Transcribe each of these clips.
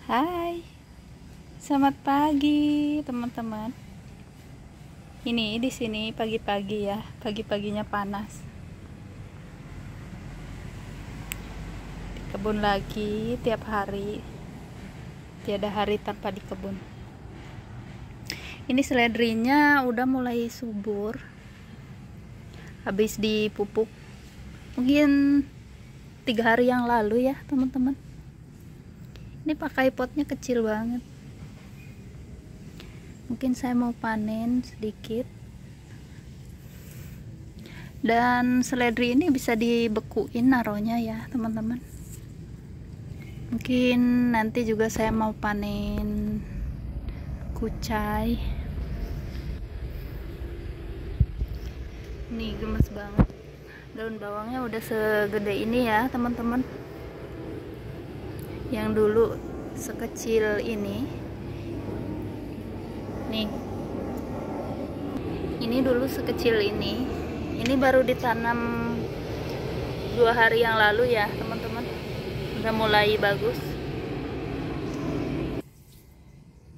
Hai, selamat pagi teman-teman. Ini di sini pagi-pagi ya, pagi-paginya panas. Di kebun lagi tiap hari, tiada hari tanpa di kebun. Ini seledrinya udah mulai subur, habis dipupuk. Mungkin 3 hari yang lalu ya teman-teman. Ini pakai potnya kecil banget. Mungkin saya mau panen sedikit. Dan seledri ini bisa dibekuin naronya ya teman-teman. Mungkin nanti juga saya mau panen kucai. Nih gemes banget. Daun bawangnya udah segede ini ya teman-teman. Yang dulu sekecil ini. Nih, ini dulu sekecil ini baru ditanam 2 hari yang lalu ya teman-teman. Udah mulai bagus.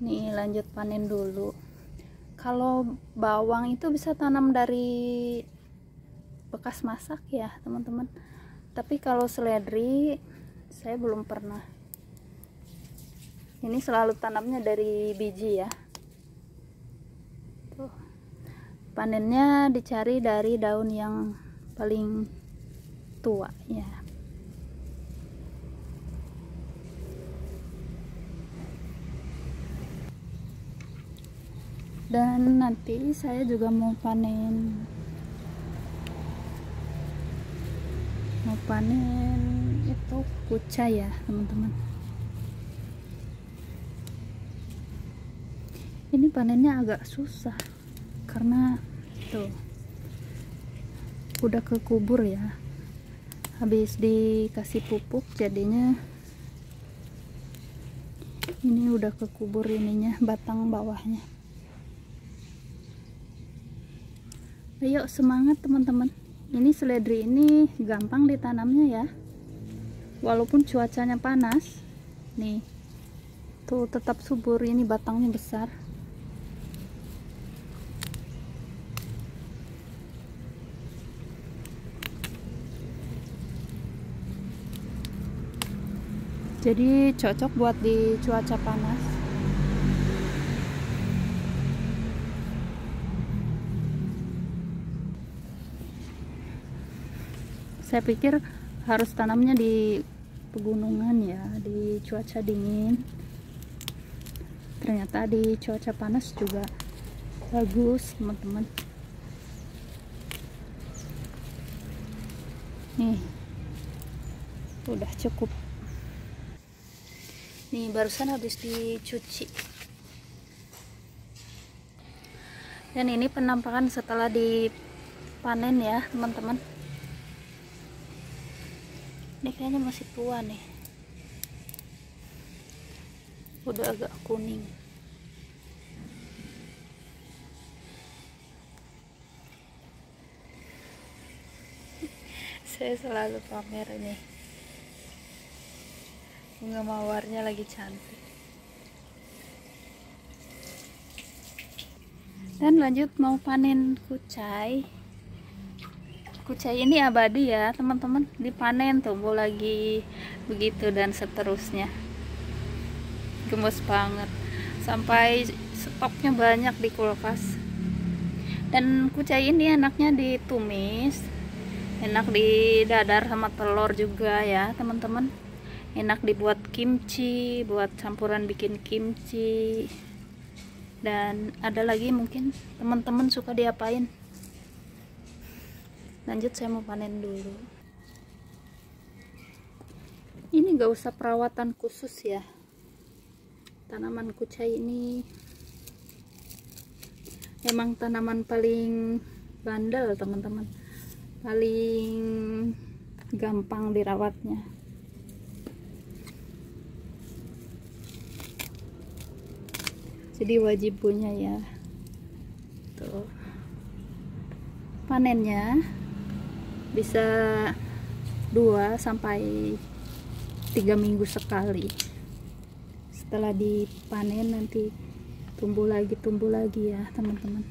Nih lanjut panen dulu. Kalau bawang itu bisa tanam dari bekas masak ya teman-teman, tapi kalau seledri saya belum pernah. Ini selalu tanamnya dari biji ya. Tuh. Panennya dicari dari daun yang paling tua ya. Dan nanti saya juga mau panen itu kucai ya teman-teman. Ini panennya agak susah karena tuh udah kekubur ya, habis dikasih pupuk jadinya ini udah kekubur ininya, batang bawahnya. Ayo semangat teman-teman, ini seledri ini gampang ditanamnya ya, walaupun cuacanya panas. Nih tuh tetap subur, ini batangnya besar. Jadi cocok buat di cuaca panas. Saya pikir harus tanamnya di pegunungan ya, di cuaca dingin. Ternyata di cuaca panas juga bagus teman-teman. Nih udah cukup. Nih barusan habis dicuci. Dan ini penampakan setelah dipanen ya teman-teman. Ini kayaknya masih tua nih, udah agak kuning. Saya selalu pamer ini, bunga mawarnya lagi cantik. Dan lanjut mau panen kucai. Kucai ini abadi ya teman-teman, dipanen tumbuh lagi begitu dan seterusnya. Gemes banget, sampai stoknya banyak di kulkas. Dan kucai ini enaknya ditumis, enak didadar sama telur juga ya teman-teman. Enak dibuat kimchi, buat campuran bikin kimchi. Dan ada lagi mungkin teman-teman suka diapain. Lanjut saya mau panen dulu. Ini gak usah perawatan khusus ya. Tanaman kucai ini emang tanaman paling bandel teman-teman, paling gampang dirawatnya. Jadi wajib punya ya. Tuh. Panennya bisa 2 sampai 3 minggu sekali. setelah dipanen nanti tumbuh lagi ya teman-teman.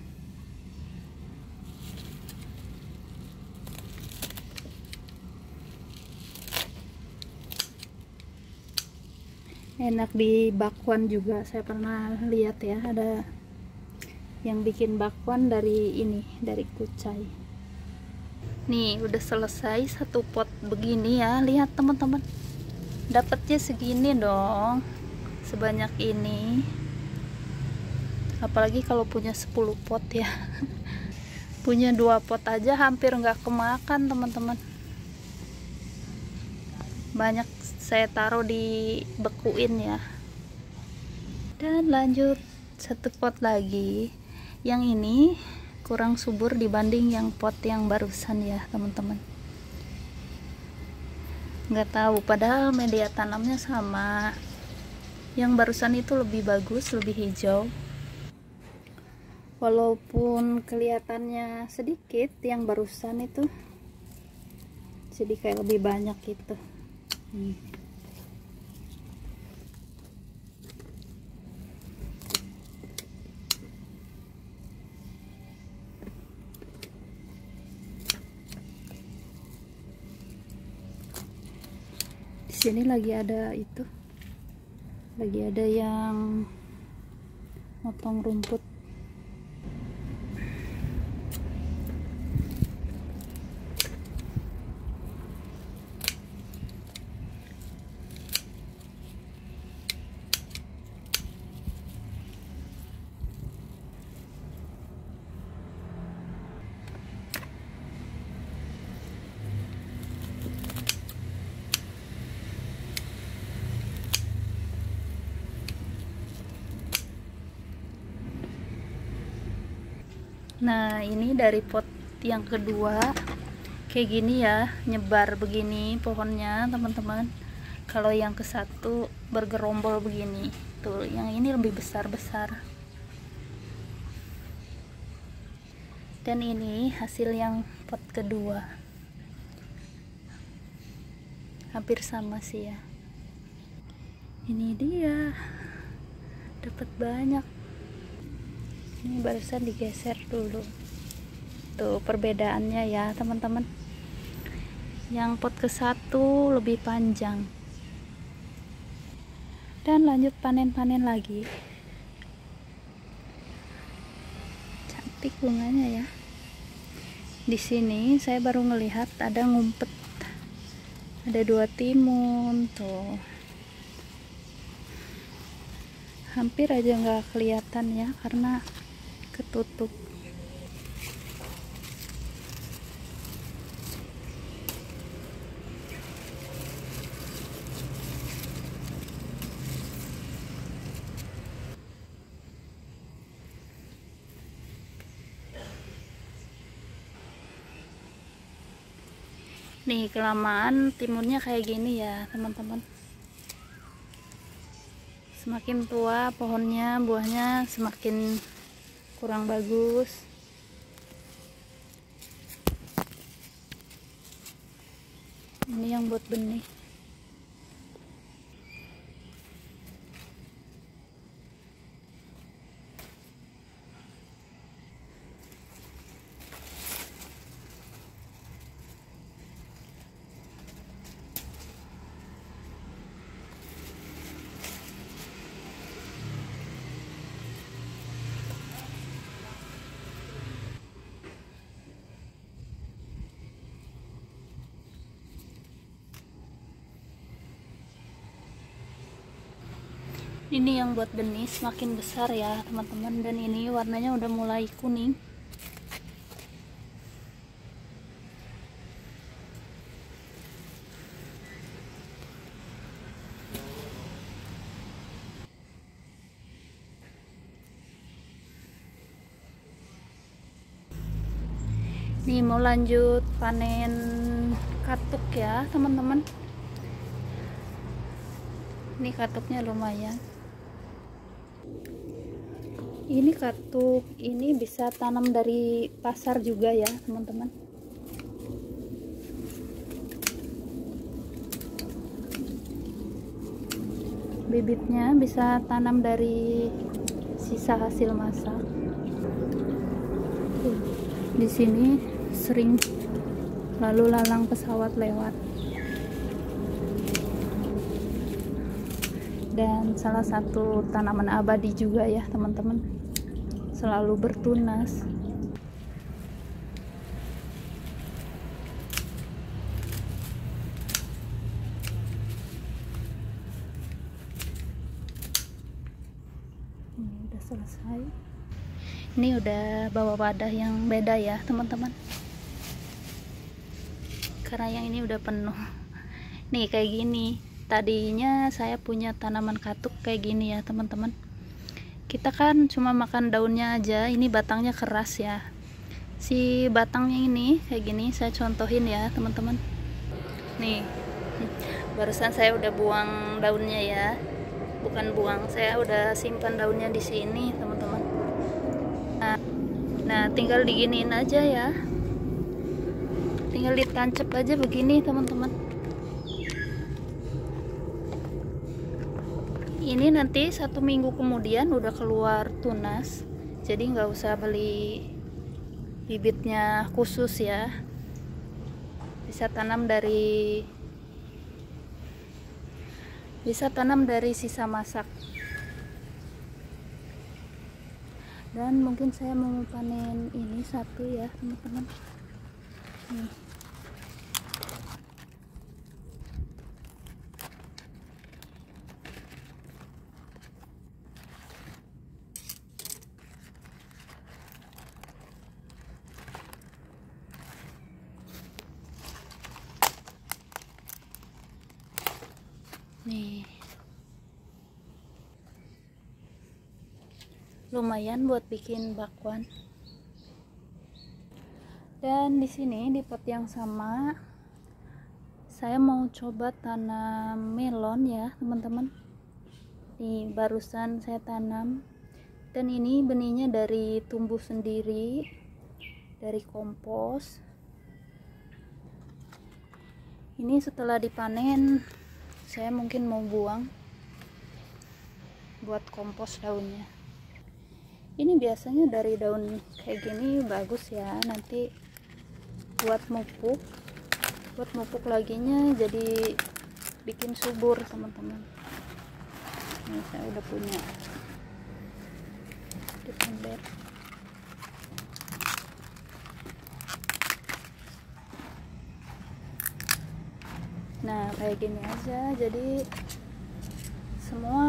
Enak di bakwan juga, saya pernah lihat ya, ada yang bikin bakwan dari ini, dari kucai. Nih udah selesai satu pot begini ya, lihat teman-teman, dapatnya segini dong, sebanyak ini. Apalagi kalau punya 10 pot ya. Punya 2 pot aja hampir nggak kemakan teman-teman. Banyak saya taruh di bekuin ya. Dan lanjut satu pot lagi. Yang ini kurang subur dibanding yang pot yang barusan ya teman-teman. Nggak tahu, padahal media tanamnya sama. Yang barusan itu lebih bagus, lebih hijau. Walaupun kelihatannya sedikit, yang barusan itu jadi kayak lebih banyak gitu. Di sini lagi ada itu, lagi ada yang motong rumput. Nah ini dari pot yang kedua kayak gini ya, nyebar begini pohonnya teman-teman. Kalau yang ke satu bergerombol begini tuh, yang ini lebih besar-besar. Dan ini hasil yang pot kedua, hampir sama sih ya. Ini dia, dapat banyak. Ini barusan digeser dulu, tuh perbedaannya ya teman-teman. Yang pot ke satu lebih panjang. Dan lanjut panen-panen lagi. Cantik bunganya ya. Di sini saya baru ngelihat ada ngumpet, ada 2 timun tuh. Hampir aja nggak kelihatan ya karena ketutup. Nih kelamaan timunnya kayak gini ya teman-teman. Semakin tua pohonnya, buahnya semakin kurang bagus. Ini yang buat benih. Ini yang buat benih semakin besar ya teman-teman, dan ini warnanya udah mulai kuning. Nih mau lanjut panen katuk ya teman-teman. Ini katuknya lumayan. Ini katuk ini bisa tanam dari pasar juga ya teman-teman. bibitnya bisa tanam dari sisa hasil masak. Di sini sering lalu lalang pesawat lewat. Dan salah satu tanaman abadi juga ya teman-teman, selalu bertunas. Ini udah selesai. Ini udah bawa wadah yang beda ya teman-teman, karena yang ini udah penuh. Nih kayak gini. Tadinya saya punya tanaman katuk kayak gini ya teman-teman. Kita kan cuma makan daunnya aja, ini batangnya keras ya. Si batangnya ini kayak gini, saya contohin ya teman-teman. Nih, barusan saya udah buang daunnya ya. Bukan buang, saya udah simpan daunnya di sini teman-teman. Nah, tinggal diginiin aja ya. Tinggal ditancap aja begini teman-teman. Ini nanti 1 minggu kemudian udah keluar tunas, jadi nggak usah beli bibitnya khusus ya. Bisa tanam dari sisa masak. Dan mungkin saya mau panen ini satu ya teman-teman. Nih. Nih, lumayan buat bikin bakwan. Dan di sini di pot yang sama saya mau coba tanam melon ya teman-teman. Nih barusan saya tanam, dan ini benihnya dari tumbuh sendiri, dari kompos. Ini setelah dipanen saya mungkin mau buang buat kompos daunnya. Ini biasanya dari daun kayak gini bagus ya, nanti buat mupuk laginya jadi bikin subur teman-teman. Ini saya udah punya di ember. Nah kayak gini aja, jadi semua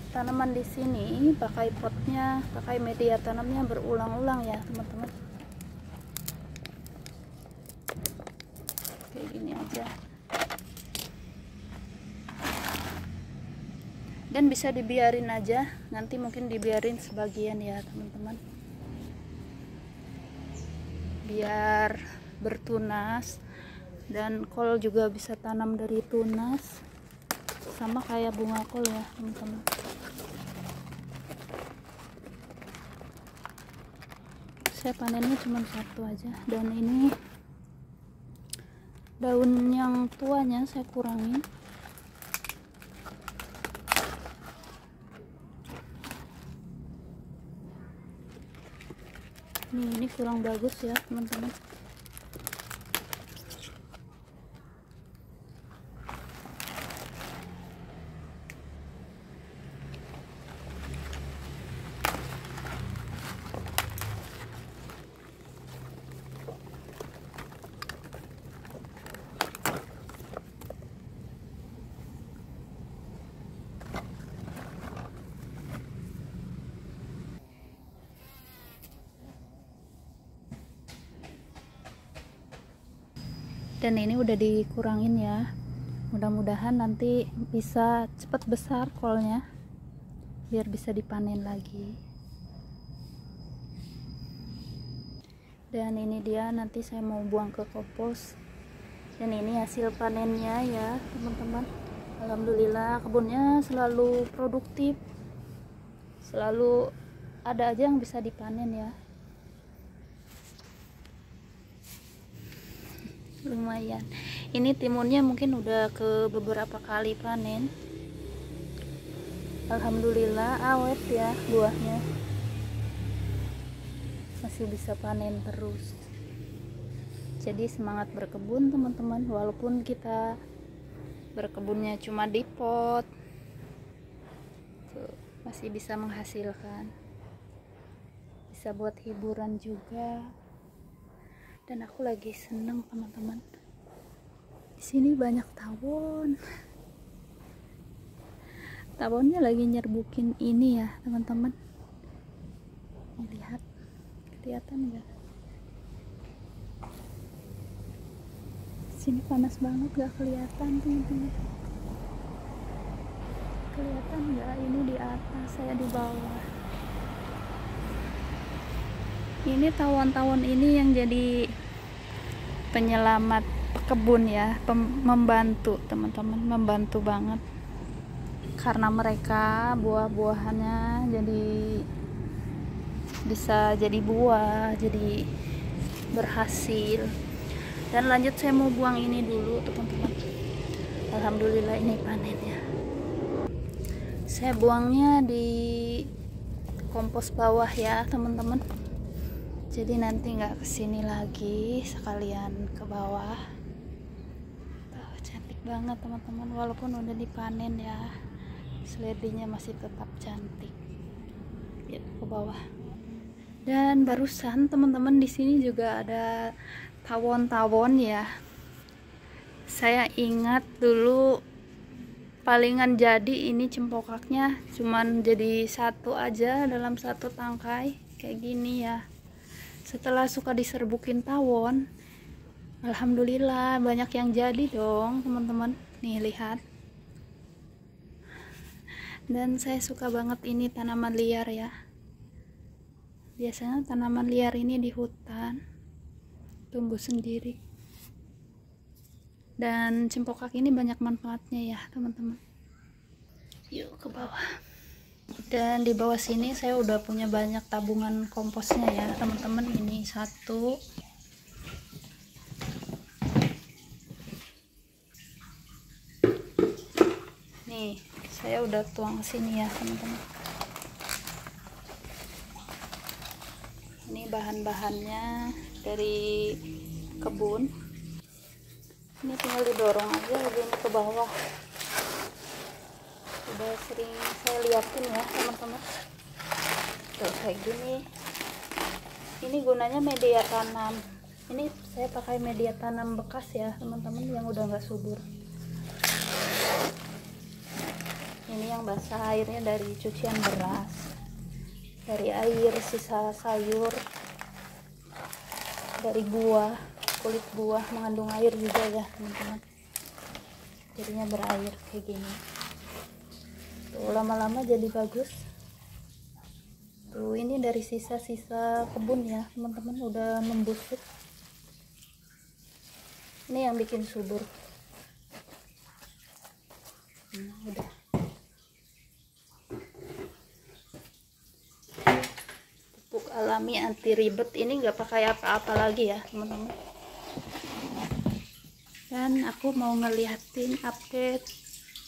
tanaman di sini pakai potnya, pakai media tanamnya berulang-ulang ya teman-teman. Kayak gini aja. Dan bisa dibiarin aja, nanti mungkin dibiarin sebagian ya teman-teman, biar bertunas. Dan kol juga bisa tanam dari tunas, sama kayak bunga kol ya teman-teman. Saya panennya cuma satu aja, dan ini daun yang tuanya saya kurangin. Ini kurang bagus ya teman-teman. Dan ini udah dikurangin ya, mudah-mudahan nanti bisa cepat besar kolnya biar bisa dipanen lagi. Dan ini dia, nanti saya mau buang ke kompos. Dan ini hasil panennya ya teman-teman. Alhamdulillah kebunnya selalu produktif, selalu ada aja yang bisa dipanen ya. Lumayan. Ini timunnya mungkin udah ke beberapa kali panen. Alhamdulillah awet ya buahnya, masih bisa panen terus. Jadi semangat berkebun teman-teman, walaupun kita berkebunnya cuma di pot tuh, masih bisa menghasilkan, bisa buat hiburan juga. Dan aku lagi seneng teman-teman, di sini banyak tawon. Tawonnya lagi nyerbukin ini ya teman-teman. Lihat, kelihatan nggak? Sini panas banget, gak kelihatan teman-teman. Kelihatan nggak? Ini di atas, saya di bawah. Ini tawon-tawon ini yang jadi penyelamat kebun ya, membantu teman-teman, membantu banget. Karena mereka buah-buahannya jadi bisa jadi buah, jadi berhasil. Dan lanjut saya mau buang ini dulu teman-teman. Alhamdulillah ini panen ya. Saya buangnya di kompos bawah ya teman-teman. Jadi nanti nggak kesini lagi, sekalian ke bawah. Tuh, cantik banget teman-teman, walaupun udah dipanen ya, seledinya masih tetap cantik. Lihat ke bawah. Dan barusan teman-teman di sini juga ada tawon-tawon ya. Saya ingat dulu palingan jadi ini cempokaknya cuman jadi satu aja dalam satu tangkai kayak gini ya. Setelah suka diserbukin tawon, alhamdulillah banyak yang jadi dong teman-teman. Nih lihat. Dan saya suka banget ini tanaman liar ya. Biasanya tanaman liar ini di hutan tumbuh sendiri, dan cempokak ini banyak manfaatnya ya teman-teman. Yuk ke bawah. Dan di bawah sini saya udah punya banyak tabungan komposnya ya teman-teman. Ini satu, nih saya udah tuang ke sini ya teman-teman. Ini bahan-bahannya dari kebun. Ini tinggal didorong aja begini ke bawah. Udah sering saya liatin ya teman-teman. Tuh kayak gini. Ini gunanya media tanam. Ini saya pakai media tanam bekas ya teman-teman, yang udah nggak subur. Ini yang basah, airnya dari cucian beras, dari air sisa sayur, dari buah, kulit buah mengandung air juga ya teman-teman, jadinya berair kayak gini. Tuh lama-lama jadi bagus. Tuh ini dari sisa-sisa kebun ya teman-teman, udah membusuk. Ini yang bikin subur. Nah, udah. Pupuk alami anti ribet, ini nggak pakai apa-apa lagi ya teman-teman. Dan aku mau ngeliatin update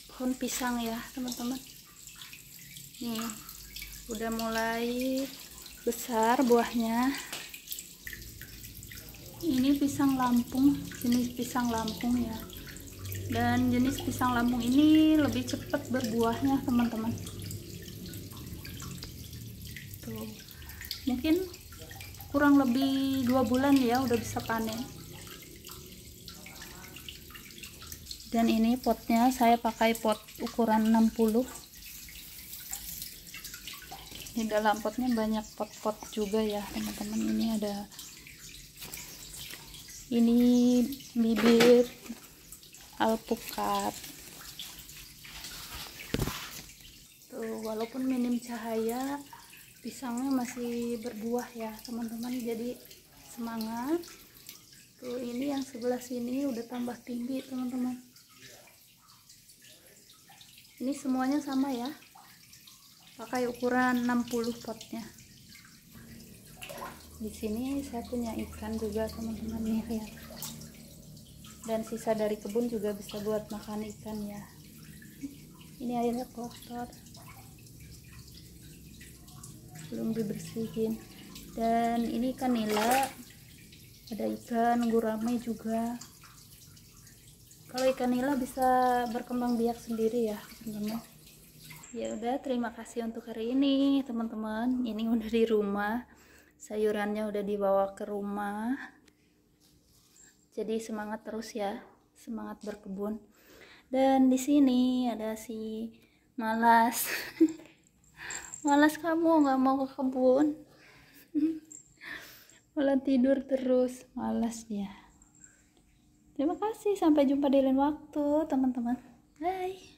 pohon pisang ya teman-teman. Nih udah mulai besar buahnya. Ini pisang Lampung, jenis pisang Lampung ya. Dan jenis pisang Lampung ini lebih cepat berbuahnya teman-teman. Tuh, mungkin kurang lebih 2 bulan ya udah bisa panen. Dan ini potnya saya pakai pot ukuran 60. Di dalam potnya banyak pot-pot juga ya teman-teman. Ini ada, ini bibit alpukat. Tuh, walaupun minim cahaya, pisangnya masih berbuah ya teman-teman, jadi semangat. Tuh ini yang sebelah sini udah tambah tinggi teman-teman. Ini semuanya sama ya, pakai ukuran 60 potnya. Di sini saya punya ikan juga teman-teman, nih lihat. Dan sisa dari kebun juga bisa buat makan ikan ya. Ini airnya kotor. belum dibersihin. Dan ini ikan nila, ada ikan gurame juga. Kalau ikan nila bisa berkembang biak sendiri ya teman-teman. Ya udah, terima kasih untuk hari ini teman-teman. Ini udah di rumah, sayurannya udah dibawa ke rumah. Jadi semangat terus ya, semangat berkebun. Dan di sini ada si Malas. Malas, kamu nggak mau ke kebun, malah tidur terus, malas dia. Terima kasih, sampai jumpa di lain waktu teman-teman. Bye.